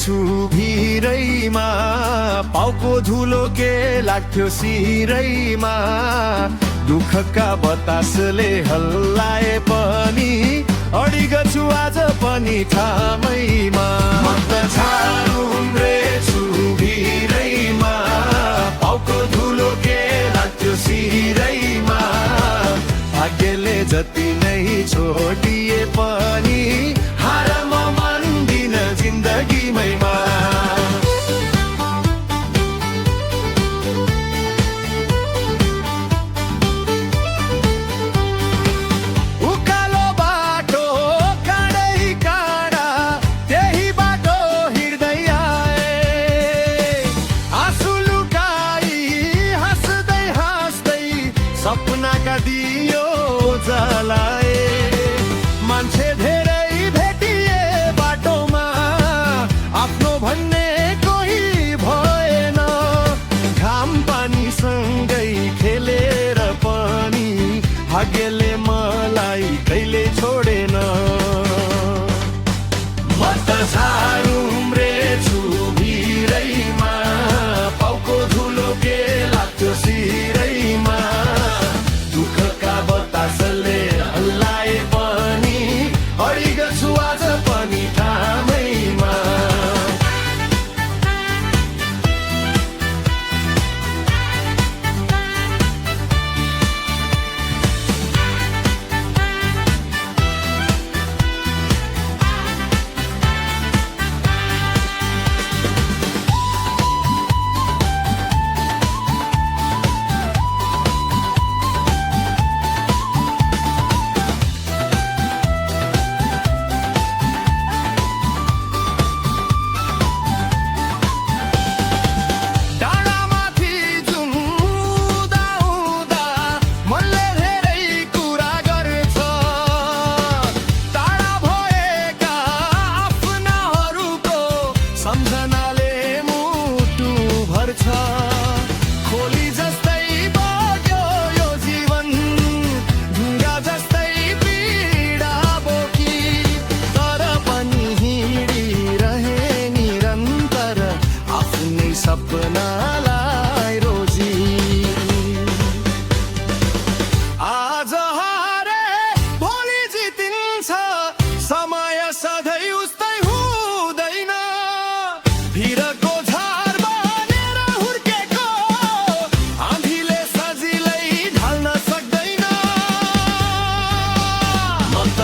छु भिरैमा पाउको धुलो के लाग्थ्यो सिरैमा दुःखका बतासले हल्लाए पनि अडिग छु आज पनि ठामैमा म त छाडु उम्रेछु भिरैमा पाउको धुलो के लाग्थ्यो सिरैमा भाग्यले जति नै छोडिए पनि हार म मान्दिन जिन्दगीमैमा उकालो बाटो काँडै काँडा त्यही बाटो हिँड्दै आए आँसु लुकाई हाँस्दै हाँस्दै सपनाका दियो जलाए मान्छे धेरै भेटिए बाटोमा आफ्नो भन्ने कोही भएन घाम पानीसँगै खेलेर पनि भाग्यले मलाई कहिले छोडेन म त झाडु उम्रेछु भिरैमा पाउको धुलो के लाग्थ्यो सिरैमा दुःखका बतासले हल्लाए पनि अडिग छु आज पनि ठामैमा सम्झनाले मुटु भर्छ खोली जस्तै बग्यो यो जीवन ढुङ्गा जस्तै पीडा बोकी तर पनि हिँडिरहे निरन्तर आफ्नै सपनालाई रोजी आज हारे भोलि जितिन्छ समय सधैँ उस्तै हुँदैन भिरको झार बनेर हुर्केको आँधीले सजिलै ढल्न सक्दैन म त